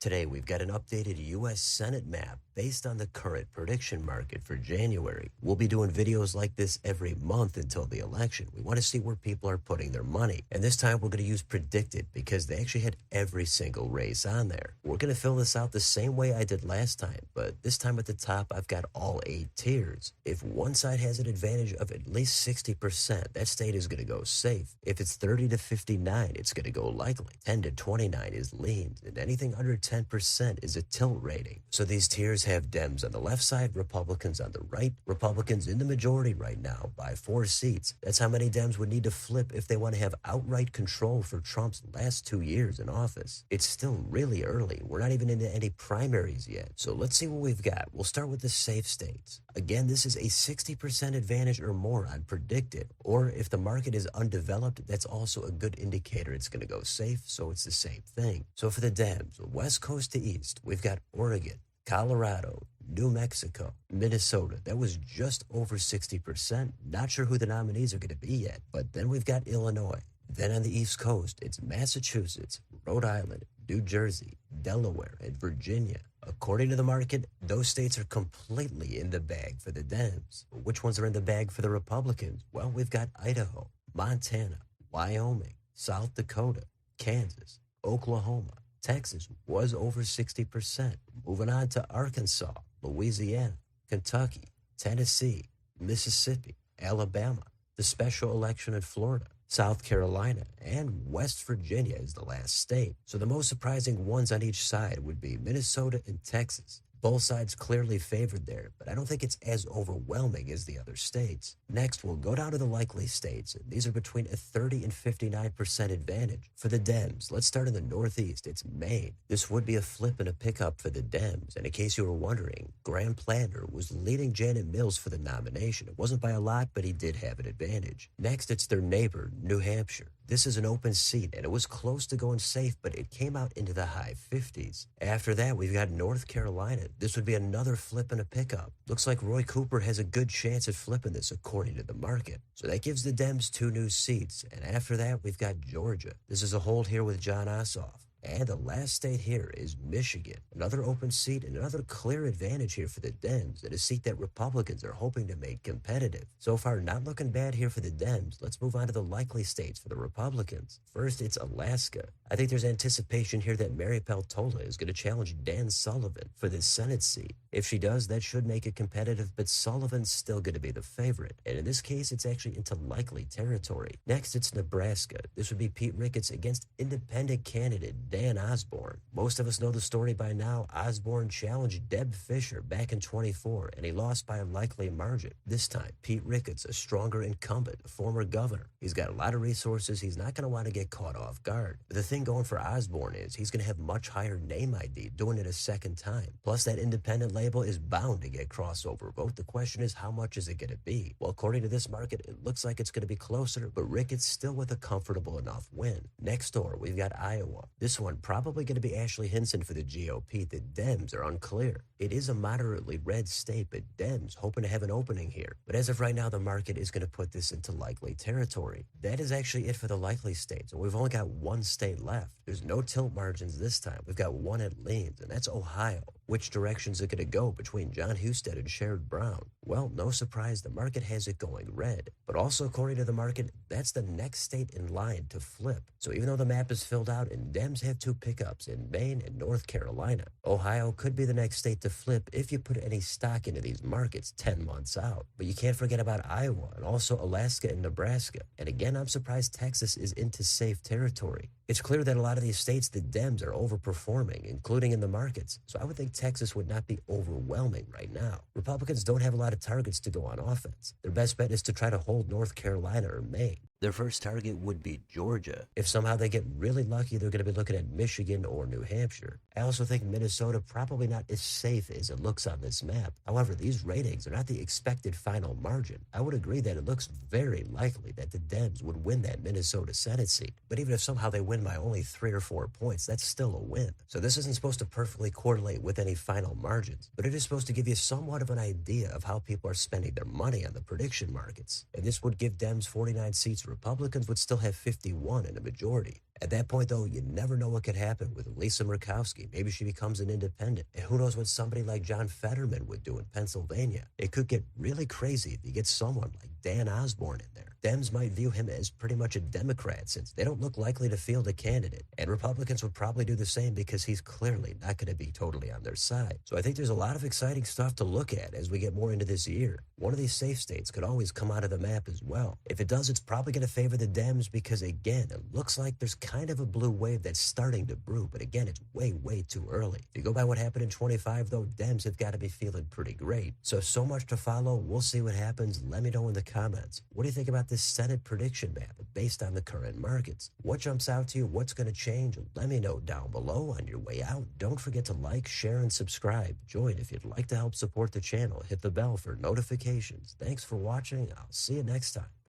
Today, we've got an updated U.S. Senate map based on the current prediction market for January. We'll be doing videos like this every month until the election. We want to see where people are putting their money. And this time, we're going to use predicted because they actually had every single race on there. We're going to fill this out the same way I did last time, but this time at the top, I've got all 8 tiers. If one side has an advantage of at least 60%, that state is going to go safe. If it's 30 to 59, it's going to go likely. 10 to 29 is leans, and anything under 10% is a tilt rating. So these tiers have Dems on the left side, Republicans on the right. Republicans in the majority right now by 4 seats. That's how many Dems would need to flip if they want to have outright control for Trump's last 2 years in office. It's still really early. We're not even into any primaries yet. So let's see what we've got. We'll start with the safe states. Again, this is a 60% advantage or more on predicted. Or if the market is undeveloped, that's also a good indicator it's going to go safe, so it's the same thing. So for the Dems, West Coast to East, we've got Oregon, Colorado, New Mexico, Minnesota. That was just over 60%. Not sure who the nominees are going to be yet. But then we've got Illinois. Then on the East Coast, it's Massachusetts, Rhode Island, New Jersey, Delaware, and Virginia. According to the market, those states are completely in the bag for the Dems. Which ones are in the bag for the Republicans? Well, we've got Idaho, Montana, Wyoming, South Dakota, Kansas, Oklahoma. Texas was over 60%. Moving on to Arkansas, Louisiana, Kentucky, Tennessee, Mississippi, Alabama, the special election in Florida, South Carolina, and West Virginia is the last state. So the most surprising ones on each side would be Minnesota and Texas. Both sides clearly favored there, but I don't think it's as overwhelming as the other states. Next, we'll go down to the likely states, and these are between a 30 and 59% advantage. For the Dems, let's start in the Northeast. It's Maine. This would be a flip and a pickup for the Dems, and in case you were wondering, Graham Planter was leading Janet Mills for the nomination. It wasn't by a lot, but he did have an advantage. Next, it's their neighbor, New Hampshire. This is an open seat, and it was close to going safe, but it came out into the high 50s. After that, we've got North Carolina. This would be another flip and a pickup. Looks like Roy Cooper has a good chance at flipping this according to the market. So that gives the Dems 2 new seats. And after that, we've got Georgia. This is a hold here with John Ossoff. And the last state here is Michigan. Another open seat and another clear advantage here for the Dems, and a seat that Republicans are hoping to make competitive. So far, not looking bad here for the Dems. Let's move on to the likely states for the Republicans. First, it's Alaska. I think there's anticipation here that Mary Peltola is going to challenge Dan Sullivan for this Senate seat. If she does, that should make it competitive, but Sullivan's still going to be the favorite. And in this case, it's actually into likely territory. Next, it's Nebraska. This would be Pete Ricketts against independent candidate Dan Osborne. Most of us know the story by now. Osborne challenged Deb Fischer back in 24, and he lost by a likely margin. This time, Pete Ricketts, a stronger incumbent, a former governor. He's got a lot of resources. He's not going to want to get caught off guard. But the thing going for Osborne is he's going to have much higher name ID doing it a second time. Plus, that independent label is bound to get crossover vote. The question is, how much is it going to be? Well, according to this market, it looks like it's going to be closer, but Ricketts still with a comfortable enough win. Next door, we've got Iowa. This one probably going to be Ashley Hinson for the GOP. The Dems are unclear. It is a moderately red state, but Dems hoping to have an opening here. But as of right now, the market is going to put this into likely territory. That is actually it for the likely states, and we've only got 1 state left. There's no tilt margins this time. We've got 1 at leans, and that's Ohio. Which direction is it going to go between John Husted and Sherrod Brown? Well, no surprise, the market has it going red. But also, according to the market, that's the next state in line to flip. So even though the map is filled out and Dems have 2 pickups in Maine and North Carolina, Ohio could be the next state to flip if you put any stock into these markets 10 months out. But you can't forget about Iowa and also Alaska and Nebraska. And again, I'm surprised Texas is into safe territory. It's clear that a lot of these states, the Dems are overperforming, including in the markets. So I would think Texas would not be overwhelming right now. Republicans don't have a lot of targets to go on offense. Their best bet is to try to hold North Carolina or Maine. Their first target would be Georgia. If somehow they get really lucky, they're going to be looking at Michigan or New Hampshire. I also think Minnesota probably not as safe as it looks on this map. However, these ratings are not the expected final margin. I would agree that it looks very likely that the Dems would win that Minnesota Senate seat. But even if somehow they win by only 3 or 4 points, that's still a win. So this isn't supposed to perfectly correlate with any final margins, but it is supposed to give you somewhat of an idea of how people are spending their money on the prediction markets. And this would give Dems 49 seats. Republicans would still have 51 in a majority. At that point, though, you never know what could happen with Lisa Murkowski. Maybe she becomes an independent. And who knows what somebody like John Fetterman would do in Pennsylvania. It could get really crazy if you get someone like Dan Osborne in there. Dems might view him as pretty much a Democrat since they don't look likely to field a candidate. And Republicans would probably do the same because he's clearly not going to be totally on their side. So I think there's a lot of exciting stuff to look at as we get more into this year. One of these safe states could always come out of the map as well. If it does, it's probably going to favor the Dems because, again, it looks like there's kind of a blue wave that's starting to brew. But again, it's way, way too early. If you go by what happened in 25, though, Dems have got to be feeling pretty great. So much to follow. We'll see what happens. Let me know in the comments. What do you think about this Senate prediction map based on the current markets? What jumps out to you? What's going to change? Let me know down below on your way out. Don't forget to like, share, and subscribe. Join if you'd like to help support the channel. Hit the bell for notifications. Thanks for watching. I'll see you next time.